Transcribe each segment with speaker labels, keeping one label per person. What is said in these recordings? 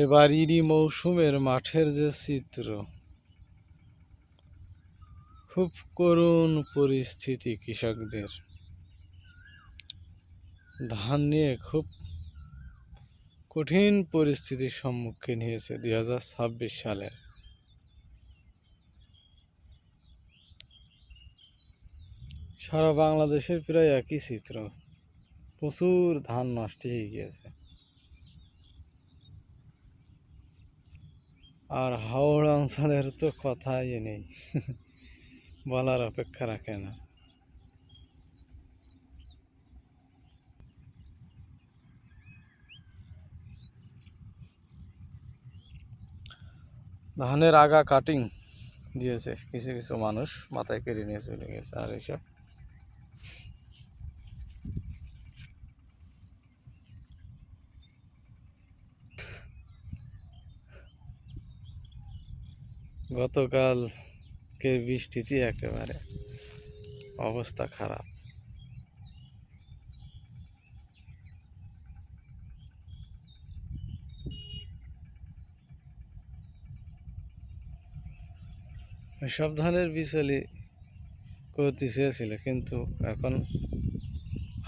Speaker 1: এবারেরই মৌসুমের মাঠের যে চিত্র, খুব করুণ পরিস্থিতি। কৃষকদের ধান নিয়ে খুব কঠিন পরিস্থিতির সম্মুখীন হয়েছে 2026 সালের। সারা বাংলাদেশের প্রায় একই চিত্র, প্রচুর ধান নষ্ট হয়ে গিয়েছে। আর হাওড় অঞ্চলের তো কথাই নেই, বলার অপেক্ষা রাখে না। ধানের আগা কাটিং দিয়েছে কিছু কিছু মানুষ, মাথায় কেড়ে নিয়ে চলে গেছে। আর এইসব গতকালকে বৃষ্টিতে একেবারে অবস্থা খারাপ। সব ধানের বিচলি করতে চেয়েছিল, কিন্তু এখন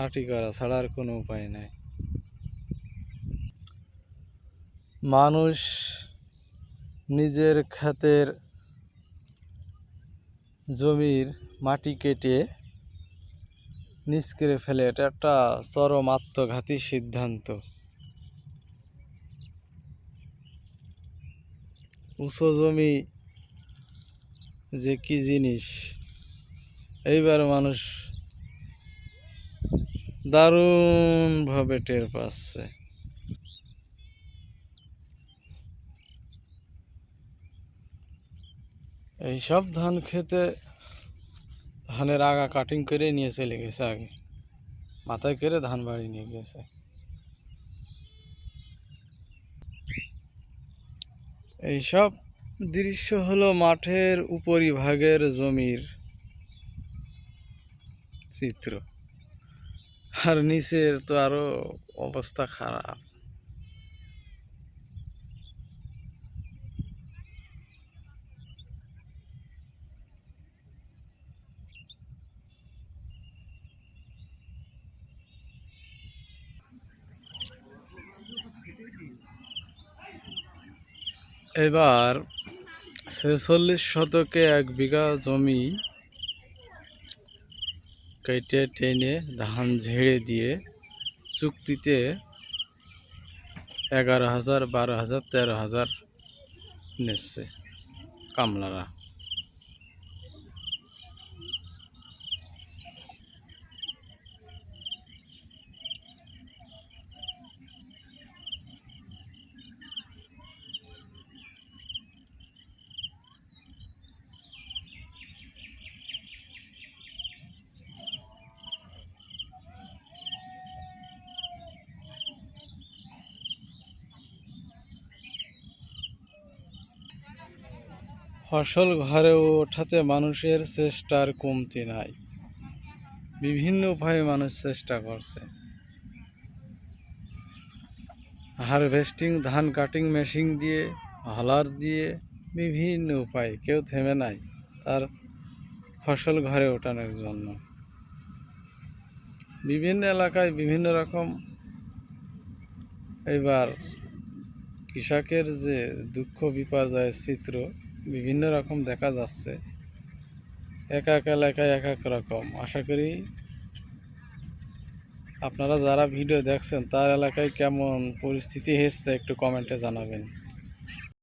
Speaker 1: আটি করা ছাড়া আর কোনো উপায় নাই। মানুষ নিজের ক্ষেতের জমির মাটি কেটে নিচ করে ফেলে, এটা একটা চরম আত্মঘাতী সিদ্ধান্ত। উঁচু জমি যে কি জিনিস, এইবার মানুষ দারুণভাবে টের পাচ্ছে। এইসব ধান খেতে ধানের আগা কাটিং করে নিয়ে চলে গেছে, আগে মাথায় করে ধান বাড়ি নিয়ে গেছে। এইসব দৃশ্য হলো মাঠের উপরিভাগের জমির চিত্র, আর নিচের তো আরো অবস্থা খারাপ। এবার 46 শতকে 1 বিঘা জমি কেটে টেনে ধান ঝেড়ে দিয়ে চুক্তিতে 11,000, 12,000, 13,000 নিচ্ছে কামলারা। ফসল ঘরে ওঠাতে মানুষের চেষ্টার কমতি নাই, বিভিন্ন উপায়ে মানুষ চেষ্টা করছে। হারভেস্টিং, ধান কাটিং মেশিন দিয়ে, হলার দিয়ে, বিভিন্ন উপায়ে কেউ থেমে নাই তার ফসল ঘরে ওঠানোর জন্য। বিভিন্ন এলাকায় বিভিন্ন রকম এবার কৃষকের যে দুঃখ বিপর্যয়ের চিত্র বিভিন্ন রকম দেখা যাচ্ছে, এক এক এলাকায় এক এক রকম। আশা করি আপনারা যারা ভিডিও দেখছেন তার এলাকায় কেমন পরিস্থিতি হয়েছে একটু কমেন্টে জানাবেন।